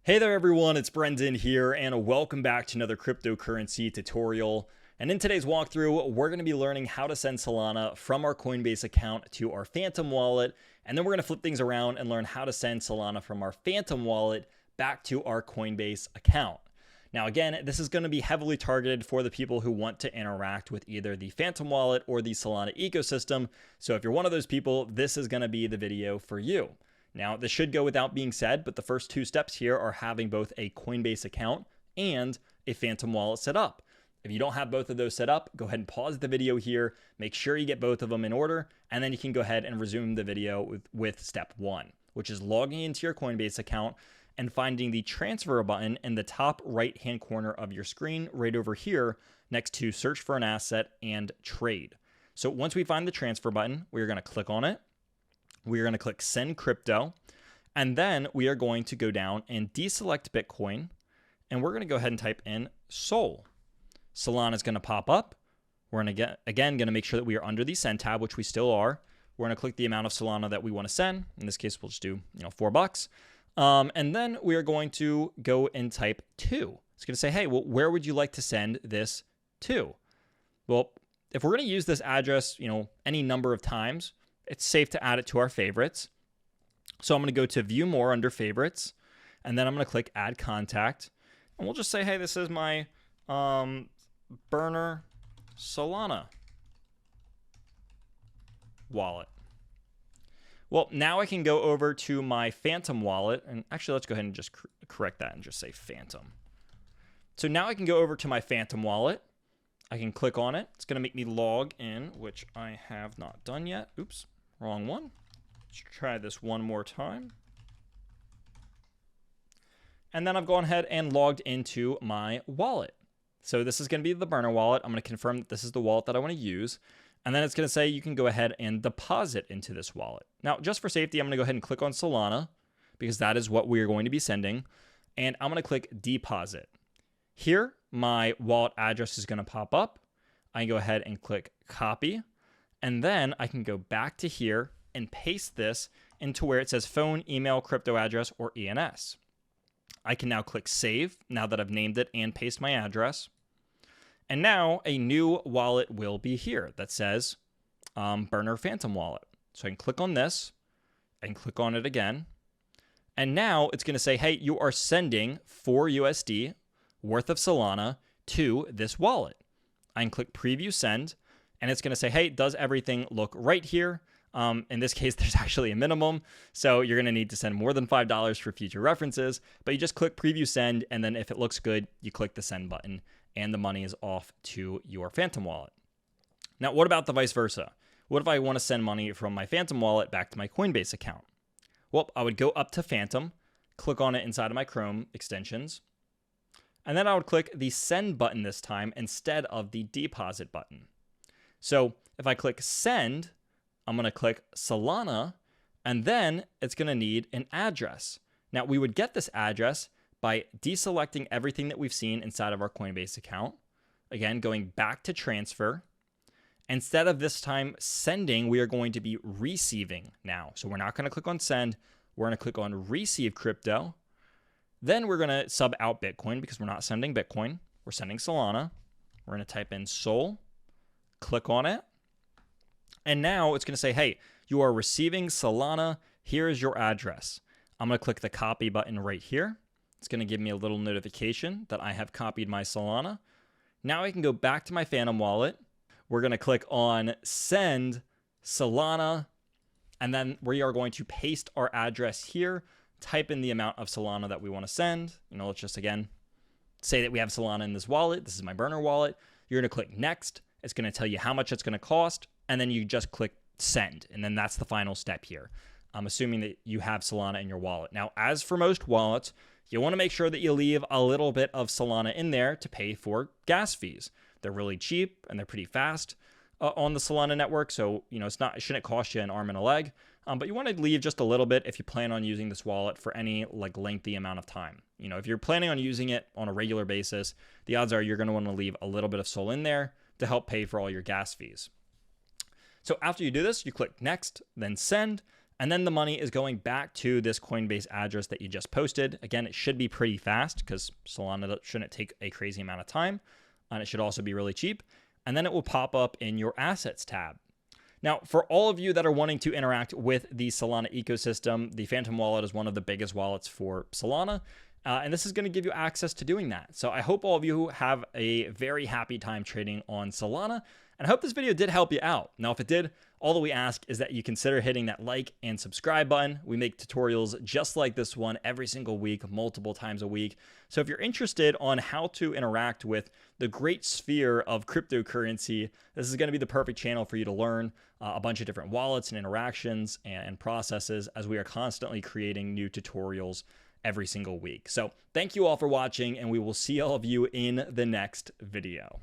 Hey there everyone, it's Brendan here and welcome back to another cryptocurrency tutorial. And in today's walkthrough, we're going to be learning how to send Solana from our Coinbase account to our Phantom wallet. And then we're going to flip things around and learn how to send Solana from our Phantom wallet back to our Coinbase account. Now again, this is going to be heavily targeted for the people who want to interact with either the Phantom wallet or the Solana ecosystem. So if you're one of those people, this is going to be the video for you. Now, this should go without being said, but the first two steps here are having both a Coinbase account and a Phantom wallet set up. If you don't have both of those set up, go ahead and pause the video here, make sure you get both of them in order, and then you can go ahead and resume the video with step one, which is logging into your Coinbase account and finding the transfer button in the top right-hand corner of your screen right over here next to search for an asset and trade. So once we find the transfer button, we're going to click on it. We're going to click send crypto, and then we are going to go down and deselect Bitcoin, and we're going to go ahead and type in Sol. Solana is going to pop up. We're going to going to make sure that we are under the send tab, which we still are. We're going to click the amount of Solana that we want to send. In this case, we'll just do $4. And then we are going to go and type to. It's going to say, hey, well, where would you like to send this to? Well, if we're going to use this address, any number of times, it's safe to add it to our favorites. So I'm going to go to view more under favorites, and then I'm going to click add contact, and we'll just say, hey, this is my burner Solana wallet. Well, now I can go over to my Phantom wallet, and actually let's go ahead and just correct that and just say Phantom. So now I can go over to my Phantom wallet. I can click on it. It's going to make me log in, which I have not done yet. Oops, wrong one. Let's try this one more time. And then I've gone ahead and logged into my wallet. So this is going to be the burner wallet. I'm going to confirm that this is the wallet that I want to use. And then it's going to say you can go ahead and deposit into this wallet. Now, just for safety, I'm going to go ahead and click on Solana because that is what we are going to be sending. And I'm going to click deposit. Here, my wallet address is going to pop up. I can go ahead and click copy, and then I can go back to here and paste this into where it says phone, email, crypto address, or ENS. I can now click save now that I've named it and paste my address. And now a new wallet will be here that says burner Phantom wallet. So I can click on this and click on it again. And now it's going to say, hey, you are sending 4 USD worth of Solana to this wallet. I can click preview send, and it's going to say, hey, does everything look right here? In this case, there's actually a minimum, so you're going to need to send more than $5 for future references, but you just click preview send, and then if it looks good, you click the send button, and the money is off to your Phantom wallet. Now, what about the vice versa? What if I want to send money from my Phantom wallet back to my Coinbase account? Well, I would go up to Phantom, click on it inside of my Chrome extensions, and then I would click the send button this time instead of the deposit button. So if I click send, I'm going to click Solana, and then it's going to need an address. Now we would get this address by deselecting everything that we've seen inside of our Coinbase account. Again, going back to transfer. Instead of this time sending, we are going to be receiving now. So we're not going to click on send. We're going to click on receive crypto. Then we're going to sub out Bitcoin because we're not sending Bitcoin. We're sending Solana. We're going to type in Sol, click on it. And now it's going to say, hey, you are receiving Solana. Here is your address. I'm going to click the copy button right here. It's going to give me a little notification that I have copied my Solana. Now I can go back to my Phantom wallet. We're going to click on send Solana. And then we are going to paste our address here. Type in the amount of Solana that we want to send. Let's just, again, say that we have Solana in this wallet. This is my burner wallet. You're going to click next. It's going to tell you how much it's going to cost. And then you just click send. And then that's the final step here. I'm assuming that you have Solana in your wallet. Now, as for most wallets, you want to make sure that you leave a little bit of Solana in there to pay for gas fees. They're really cheap and they're pretty fast on the Solana network. So, it shouldn't cost you an arm and a leg. But you want to leave just a little bit if you plan on using this wallet for any lengthy amount of time. If you're planning on using it on a regular basis, the odds are you're going to want to leave a little bit of Sol in there to help pay for all your gas fees. So after you do this, you click next, then send, And then the money is going back to this Coinbase address that you just posted. Again, it should be pretty fast because Solana shouldn't take a crazy amount of time. And it should also be really cheap. And then it will pop up in your assets tab. Now, for all of you that are wanting to interact with the Solana ecosystem, the Phantom wallet is one of the biggest wallets for Solana. And this is going to give you access to doing that. So I hope all of you have a very happy time trading on Solana. And I hope this video did help you out. Now, if it did, all that we ask is that you consider hitting that like and subscribe button. We make tutorials just like this one every single week, multiple times a week. So if you're interested on how to interact with the great sphere of cryptocurrency, this is going to be the perfect channel for you to learn a bunch of different wallets and interactions and processes, as we are constantly creating new tutorials every single week. So thank you all for watching, and we will see all of you in the next video.